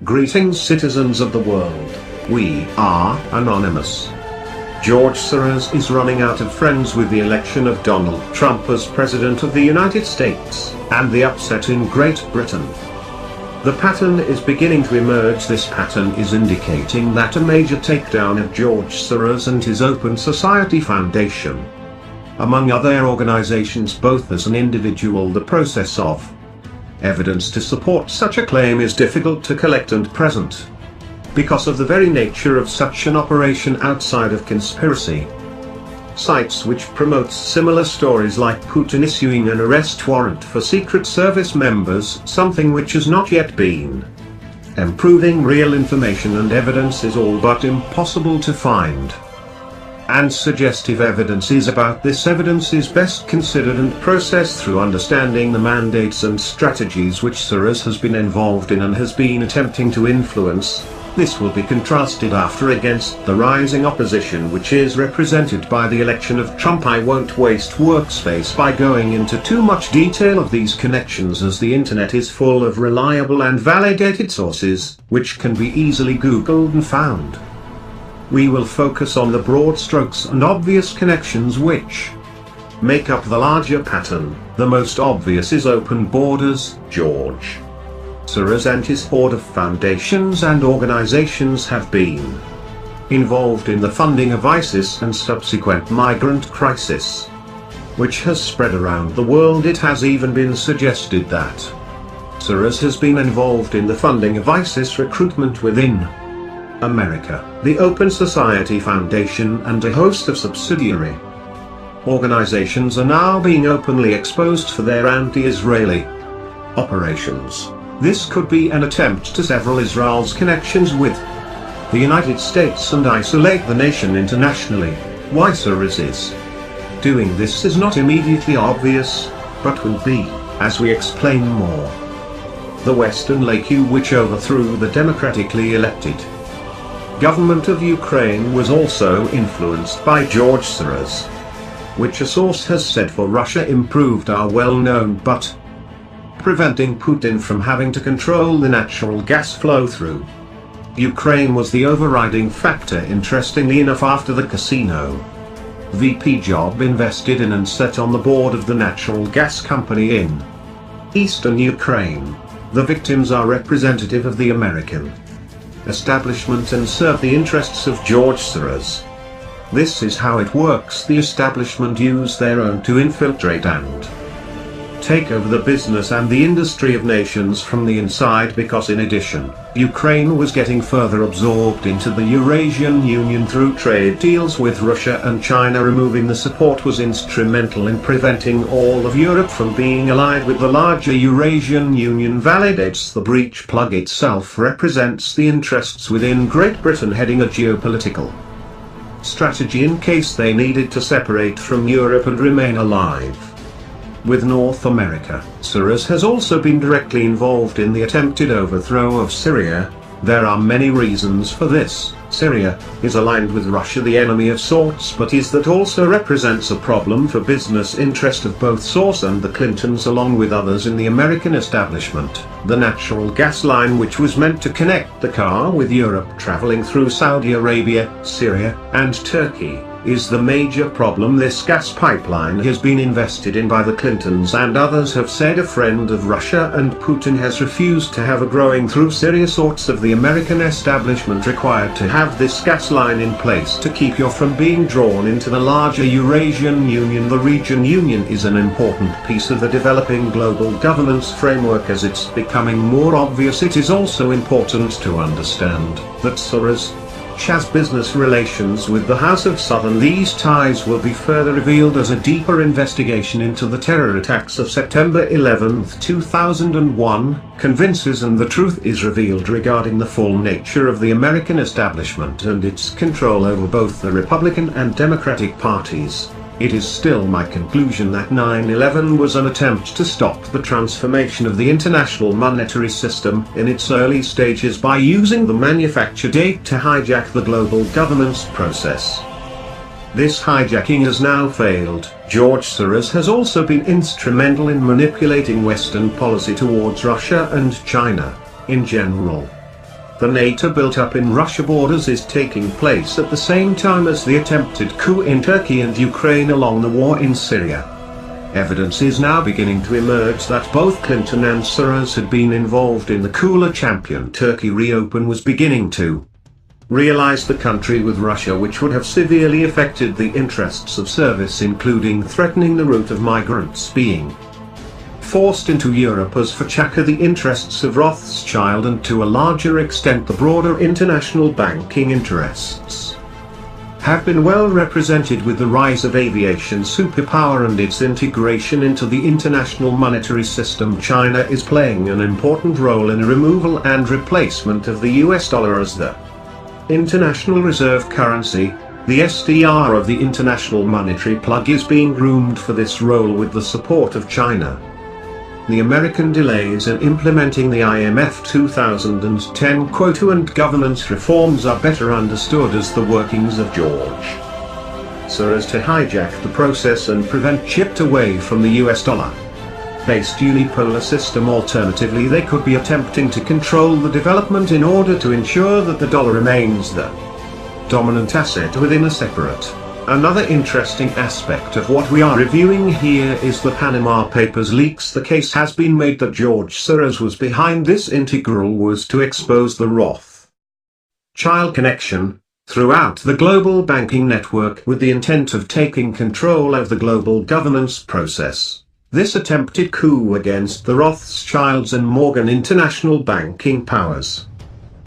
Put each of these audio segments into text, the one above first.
Greetings, citizens of the world. We are anonymous. George Soros is running out of friends with the election of Donald Trump as President of the United States, and the upset in Great Britain. The pattern is beginning to emerge. This pattern is indicating that a major takedown of George Soros and his Open Society Foundation, among other organizations, both as an individual, the process of evidence to support such a claim is difficult to collect and present, because of the very nature of such an operation outside of conspiracy. Sites which promote similar stories, like Putin issuing an arrest warrant for Secret Service members, something which has not yet been. Improving real information and evidence is all but impossible to find. And suggestive evidences about this evidence is best considered and processed through understanding the mandates and strategies which Soros has been involved in and has been attempting to influence. This will be contrasted after against the rising opposition which is represented by the election of Trump. I won't waste workspace by going into too much detail of these connections, as the internet is full of reliable and validated sources, which can be easily Googled and found. We will focus on the broad strokes and obvious connections which make up the larger pattern. The most obvious is open borders. George Soros and his horde of foundations and organizations have been involved in the funding of ISIS and subsequent migrant crisis, which has spread around the world. It has even been suggested that Soros has been involved in the funding of ISIS recruitment within America. The Open Society Foundation and a host of subsidiary organizations are now being openly exposed for their anti-Israeli operations. This could be an attempt to sever Israel's connections with the United States and isolate the nation internationally. Why Soros is doing this is not immediately obvious, but will be, as we explain more. The Western Lake U, which overthrew the democratically elected government of Ukraine, was also influenced by George Soros, which a source has said for Russia improved are well known, but preventing Putin from having to control the natural gas flow through Ukraine was the overriding factor. Interestingly enough, after the casino VP job invested in and set on the board of the natural gas company in eastern Ukraine, the victims are representative of the American establishment and serve the interests of George Soros. This is how it works. The establishment use their own to infiltrate and take over the business and the industry of nations from the inside, because in addition, Ukraine was getting further absorbed into the Eurasian Union through trade deals with Russia and China. Removing the support was instrumental in preventing all of Europe from being allied with the larger Eurasian Union. Validates the breach. Plug itself represents the interests within Great Britain heading a geopolitical strategy in case they needed to separate from Europe and remain alive with North America. Soros has also been directly involved in the attempted overthrow of Syria. There are many reasons for this. Syria is aligned with Russia, the enemy of sorts, but is that also represents a problem for business interest of both Soros and the Clintons, along with others in the American establishment. The natural gas line, which was meant to connect the car with Europe, traveling through Saudi Arabia, Syria, and Turkey, is the major problem. This gas pipeline has been invested in by the Clintons, and others have said a friend of Russia, and Putin has refused to have a growing through Syria sorts of the American establishment required to have this gas line in place to keep you from being drawn into the larger Eurasian Union. The region union is an important piece of the developing global governance framework. As it's becoming more obvious, it is also important to understand that Soros has business relations with the House of Southern. These ties will be further revealed as a deeper investigation into the terror attacks of September 11, 2001, convinces, and the truth is revealed regarding the full nature of the American establishment and its control over both the Republican and Democratic parties. It is still my conclusion that 9/11 was an attempt to stop the transformation of the international monetary system in its early stages by using the manufactured date to hijack the global governance process. This hijacking has now failed. George Soros has also been instrumental in manipulating Western policy towards Russia and China in general. The NATO built-up in Russia borders is taking place at the same time as the attempted coup in Turkey and Ukraine along the war in Syria. Evidence is now beginning to emerge that both Clinton and Soros had been involved in the coup. A champion Turkey reopen was beginning to realize the country with Russia, which would have severely affected the interests of service, including threatening the route of migrants being forced into Europe as for Chaka, the interests of Rothschild, and to a larger extent the broader international banking interests have been well represented with the rise of aviation superpower and its integration into the international monetary system. China is playing an important role in a removal and replacement of the US dollar as the international reserve currency. The SDR of the international monetary plug is being groomed for this role with the support of China. The American delays in implementing the IMF 2010 quota and governance reforms are better understood as the workings of George Soros to hijack the process and prevent chipped away from the US dollar-based unipolar system. Alternatively, they could be attempting to control the development in order to ensure that the dollar remains the dominant asset within a separate. Another interesting aspect of what we are reviewing here is the Panama Papers leaks. The case has been made that George Soros was behind this. Integral was to expose the Rothschild connection throughout the global banking network with the intent of taking control of the global governance process. This attempted coup against the Rothschilds and Morgan international banking powers,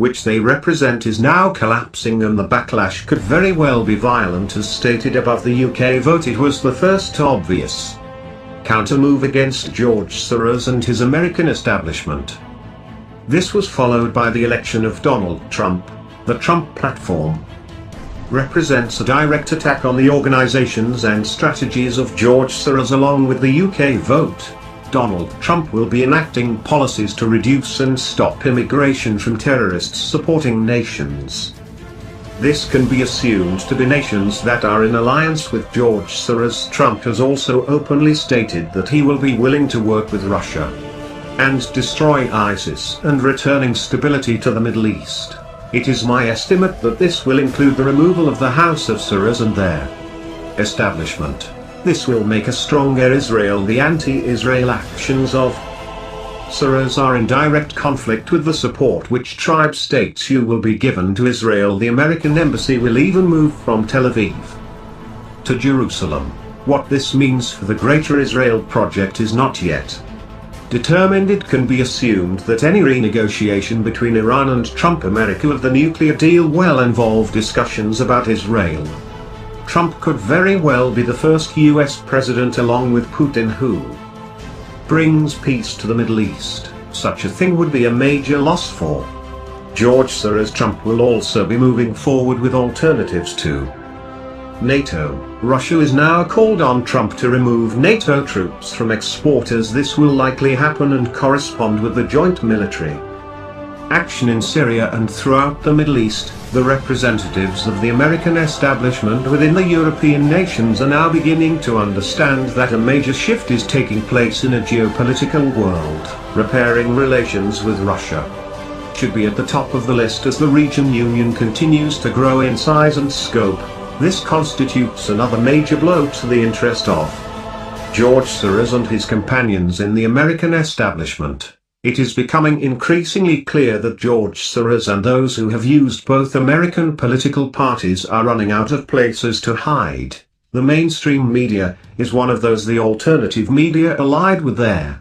which they represent, is now collapsing, and the backlash could very well be violent. As stated above, the UK vote, it was the first obvious countermove against George Soros and his American establishment. This was followed by the election of Donald Trump. The Trump platform represents a direct attack on the organizations and strategies of George Soros. Along with the UK vote, Donald Trump will be enacting policies to reduce and stop immigration from terrorist-supporting nations. This can be assumed to be nations that are in alliance with George Soros. Trump has also openly stated that he will be willing to work with Russia and destroy ISIS and returning stability to the Middle East. It is my estimate that this will include the removal of the House of Soros and their establishment. This will make a stronger Israel. The anti-Israel actions of Soros are in direct conflict with the support which tribe states will be given to Israel. The American embassy will even move from Tel Aviv to Jerusalem. What this means for the Greater Israel project is not yet determined. It can be assumed that any renegotiation between Iran and Trump America of the nuclear deal will involve discussions about Israel. Trump could very well be the first US president along with Putin who brings peace to the Middle East. Such a thing would be a major loss for George Soros. Trump will also be moving forward with alternatives to NATO. Russia is now called on Trump to remove NATO troops from exporters. This will likely happen and correspond with the joint military action in Syria and throughout the Middle East. The representatives of the American establishment within the European nations are now beginning to understand that a major shift is taking place in a geopolitical world. Repairing relations with Russia should be at the top of the list as the region union continues to grow in size and scope. This constitutes another major blow to the interest of George Soros and his companions in the American establishment. It is becoming increasingly clear that George Soros and those who have used both American political parties are running out of places to hide. The mainstream media is one of those. The alternative media, allied with their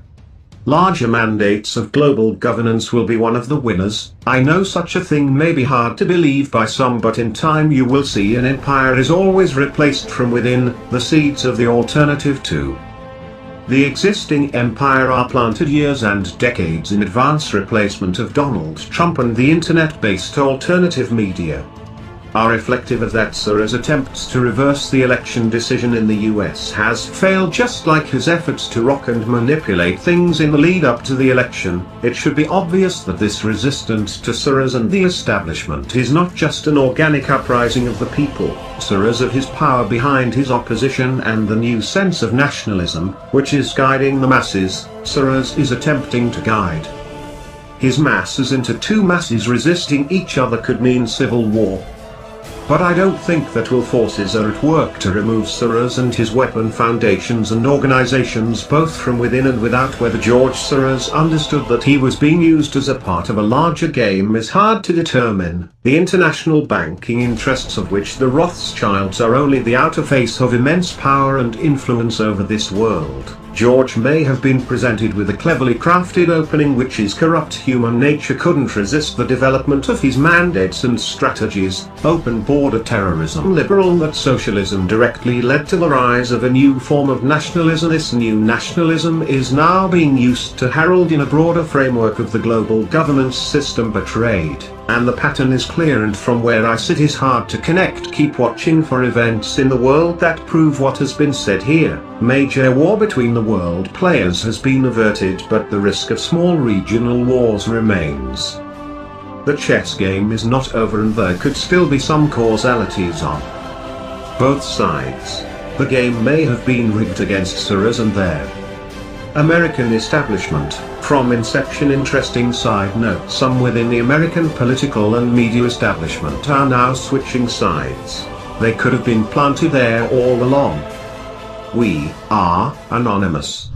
larger mandates of global governance, will be one of the winners. I know such a thing may be hard to believe by some, but in time you will see an empire is always replaced from within. The seeds of the alternative to the existing empire are planted years and decades in advance. Replacement of Donald Trump and the internet-based alternative media are reflective of that. Soros' attempts to reverse the election decision in the US has failed, just like his efforts to rock and manipulate things in the lead up to the election. It should be obvious that this resistance to Soros and the establishment is not just an organic uprising of the people. Soros of his power behind his opposition and the new sense of nationalism, which is guiding the masses, Soros is attempting to guide his masses into two masses resisting each other could mean civil war. But I don't think that forces are at work to remove Soros and his weapon foundations and organizations both from within and without. Whether George Soros understood that he was being used as a part of a larger game is hard to determine, the international banking interests of which the Rothschilds are only the outer face of immense power and influence over this world. George may have been presented with a cleverly crafted opening which his corrupt human nature couldn't resist the development of his mandates and strategies. Open border terrorism, liberal that socialism directly led to the rise of a new form of nationalism. This new nationalism is now being used to herald in a broader framework of the global governance system portrayed. And the pattern is clear, and from where I sit is hard to connect. Keep watching for events in the world that prove what has been said here. Major war between the world players has been averted, but the risk of small regional wars remains. The chess game is not over and there could still be some causalities on both sides. The game may have been rigged against Soros and their American establishment. From inception. Interesting side note: some within the American political and media establishment are now switching sides. They could have been planted there all along. We are anonymous.